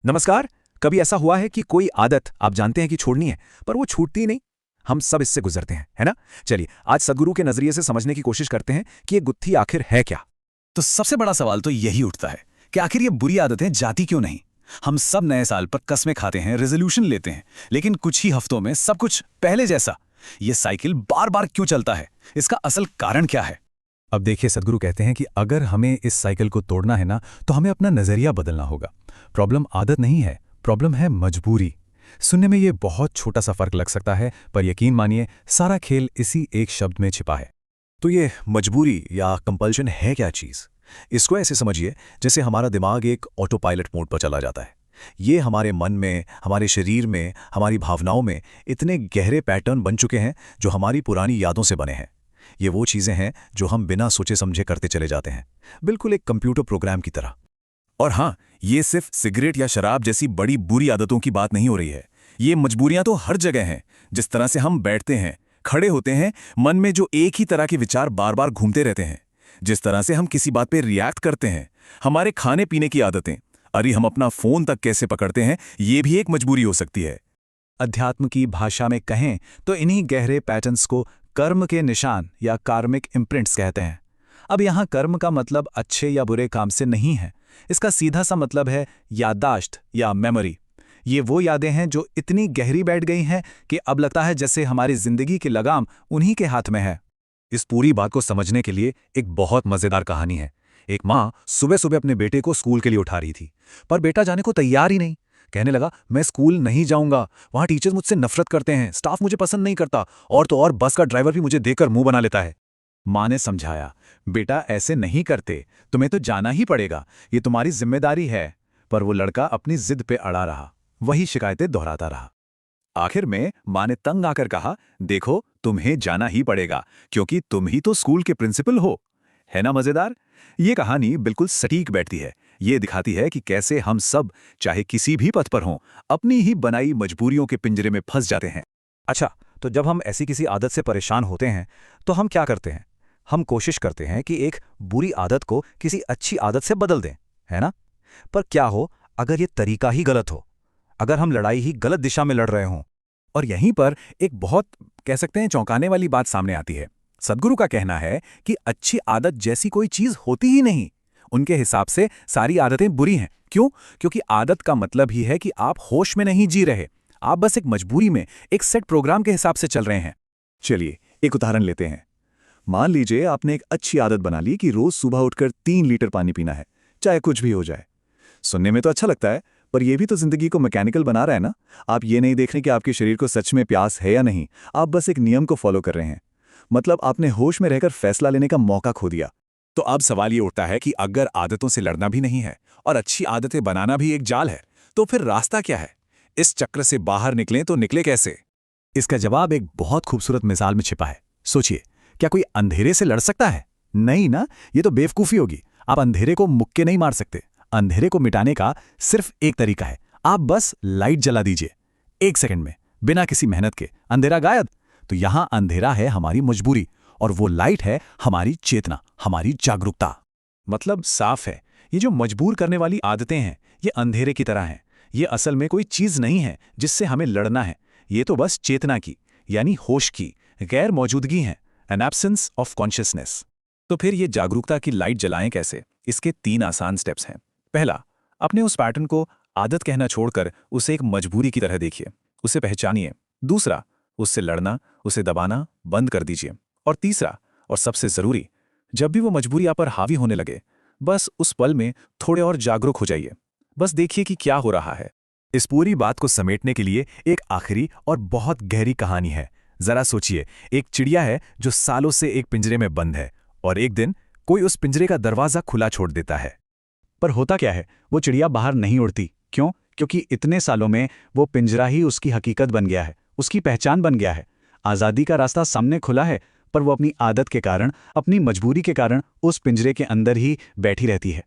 नमस्कार। कभी ऐसा हुआ है कि कोई आदत आप जानते हैं कि छोड़नी है, पर वो छूटती ही नहीं? हम सब इससे गुजरते हैं, है ना? चलिए, आज सद्गुरु के नजरिए से समझने की कोशिश करते हैं कि ये गुत्थी आखिर है क्या? तो सबसे बड़ा सवाल तो यही उठता है कि आखिर ये बुरी आदतें जाती क्यों नहीं। हम सब नए साल पर कस्में खाते हैं, रेजोल्यूशन लेते हैं, लेकिन कुछ ही हफ्तों में सब कुछ पहले जैसा। ये साइकिल बार बार क्यों चलता है? इसका असल कारण क्या है? अब देखिए, सद्गुरु कहते हैं कि अगर हमें इस साइकिल को तोड़ना है ना, तो हमें अपना नजरिया बदलना होगा। प्रॉब्लम आदत नहीं है, प्रॉब्लम है मजबूरी। सुनने में ये बहुत छोटा सा फर्क लग सकता है, पर यकीन मानिए सारा खेल इसी एक शब्द में छिपा है। तो ये मजबूरी या कंपल्शन है क्या चीज़? इसको ऐसे समझिए जैसे हमारा दिमाग एक ऑटो पायलट मोड पर चला जाता है। ये हमारे मन में, हमारे शरीर में, हमारी भावनाओं में इतने गहरे पैटर्न बन चुके हैं जो हमारी पुरानी यादों से बने हैं। ये वो चीज़ें हैं जो हम बिना सोचे समझे करते चले जाते हैं, बिल्कुल एक कंप्यूटर प्रोग्राम की तरह। और हाँ, ये सिर्फ सिगरेट या शराब जैसी बड़ी बुरी आदतों की बात नहीं हो रही है। ये मजबूरियां तो हर जगह हैं। जिस तरह से हम बैठते हैं, खड़े होते हैं, मन में जो एक ही तरह के विचार बार बार घूमते रहते हैं, जिस तरह से हम किसी बात पे रिएक्ट करते हैं, हमारे खाने पीने की आदतें, अरे हम अपना फोन तक कैसे पकड़ते हैं, ये भी एक मजबूरी हो सकती है। अध्यात्म की भाषा में कहें तो इन्हीं गहरे पैटर्न्स को कर्म के निशान या कार्मिक इम्प्रिंट्स कहते हैं। अब यहाँ कर्म का मतलब अच्छे या बुरे काम से नहीं है। इसका सीधा सा मतलब है याददाश्त या मेमोरी। ये वो यादें हैं जो इतनी गहरी बैठ गई हैं कि अब लगता है जैसे हमारी जिंदगी की लगाम उन्हीं के हाथ में है। इस पूरी बात को समझने के लिए एक बहुत मजेदार कहानी है। एक माँ सुबह सुबह अपने बेटे को स्कूल के लिए उठा रही थी, पर बेटा जाने को तैयार ही नहीं। कहने लगा, मैं स्कूल नहीं जाऊंगा, वहां टीचर्स मुझसे नफरत करते हैं, स्टाफ मुझे पसंद नहीं करता, और तो और बस का ड्राइवर भी मुझे देखकर मुंह बना लेता है। माँ ने समझाया, बेटा ऐसे नहीं करते, तुम्हें तो जाना ही पड़ेगा, ये तुम्हारी जिम्मेदारी है। पर वो लड़का अपनी जिद पे अड़ा रहा, वही शिकायतें दोहराता रहा। आखिर में माँ ने तंग आकर कहा, देखो तुम्हें जाना ही पड़ेगा, क्योंकि तुम ही तो स्कूल के प्रिंसिपल हो। है ना मजेदार? ये कहानी बिल्कुल सटीक बैठती है। ये दिखाती है कि कैसे हम सब, चाहे किसी भी पथ पर हों, अपनी ही बनाई मजबूरियों के पिंजरे में फंस जाते हैं। अच्छा, तो जब हम ऐसी किसी आदत से परेशान होते हैं तो हम क्या करते हैं? हम कोशिश करते हैं कि एक बुरी आदत को किसी अच्छी आदत से बदल दें, है ना? पर क्या हो अगर ये तरीका ही गलत हो, अगर हम लड़ाई ही गलत दिशा में लड़ रहे हों? और यहीं पर एक बहुत, कह सकते हैं, चौंकाने वाली बात सामने आती है। सद्गुरु का कहना है कि अच्छी आदत जैसी कोई चीज होती ही नहीं। उनके हिसाब से सारी आदतें बुरी हैं। क्यों? क्योंकि आदत का मतलब ही है कि आप होश में नहीं जी रहे, आप बस एक मजबूरी में, एक सेट प्रोग्राम के हिसाब से चल रहे हैं। चलिए एक उदाहरण लेते हैं। मान लीजिए आपने एक अच्छी आदत बना ली कि रोज सुबह उठकर 3 लीटर पानी पीना है, चाहे कुछ भी हो जाए। सुनने में तो अच्छा लगता है, पर यह भी तो जिंदगी को मैकेनिकल बना रहा है ना। आप ये नहीं देख रहे कि आपके शरीर को सच में प्यास है या नहीं, आप बस एक नियम को फॉलो कर रहे हैं। मतलब आपने होश में रहकर फैसला लेने का मौका खो दिया। तो अब सवाल ये उठता है कि अगर आदतों से लड़ना भी नहीं है और अच्छी आदतें बनाना भी एक जाल है, तो फिर रास्ता क्या है? इस चक्र से बाहर निकलें तो निकले कैसे? इसका जवाब एक बहुत खूबसूरत मिसाल में छिपा है। सोचिए, क्या कोई अंधेरे से लड़ सकता है? नहीं ना, ये तो बेवकूफी होगी। आप अंधेरे को मुक्के नहीं मार सकते। अंधेरे को मिटाने का सिर्फ एक तरीका है, आप बस लाइट जला दीजिए। 1 सेकंड में, बिना किसी मेहनत के अंधेरा गायब। तो यहां अंधेरा है हमारी मजबूरी, और वो लाइट है हमारी चेतना, हमारी जागरूकता। मतलब साफ है, ये जो मजबूर करने वाली आदतें हैं, ये अंधेरे की तरह हैं। ये असल में कोई चीज नहीं है जिससे हमें लड़ना है। ये तो बस चेतना की, यानी होश की गैर मौजूदगी है, एन एब्सेंस ऑफ कॉन्शियसनेस। तो फिर ये जागरूकता की लाइट जलाएं कैसे? इसके 3 आसान स्टेप्स हैं। पहला, अपने उस पैटर्न को आदत कहना छोड़कर उसे एक मजबूरी की तरह देखिए, उसे पहचानिए। दूसरा, उससे लड़ना, उसे दबाना बंद कर दीजिए। और तीसरा, और सबसे जरूरी, जब भी वो मजबूरी आप पर हावी होने लगे, बस उस पल में थोड़े और जागरूक हो जाइए। बस देखिए कि क्या हो रहा है। इस पूरी बात को समेटने के लिए एक आखिरी और बहुत गहरी कहानी है। जरा सोचिए, एक चिड़िया है जो सालों से एक पिंजरे में बंद है, और एक दिन कोई उस पिंजरे का दरवाजा खुला छोड़ देता है। पर होता क्या है? वो चिड़िया बाहर नहीं उड़ती। क्यों? क्योंकि इतने सालों में वो पिंजरा ही उसकी हकीकत बन गया है, उसकी पहचान बन गया है। आज़ादी का रास्ता सामने खुला है, पर वो अपनी आदत के कारण, अपनी मजबूरी के कारण उस पिंजरे के अंदर ही बैठी रहती है।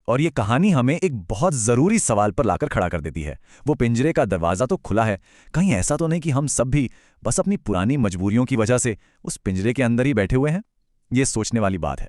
और ये कहानी हमें एक बहुत जरूरी सवाल पर लाकर खड़ा कर देती है। वो पिंजरे का दरवाजा तो खुला है, कहीं ऐसा तो नहीं कि हम सब भी बस अपनी पुरानी मजबूरियों की वजह से उस पिंजरे के अंदर ही बैठे हुए हैं? ये सोचने वाली बात है।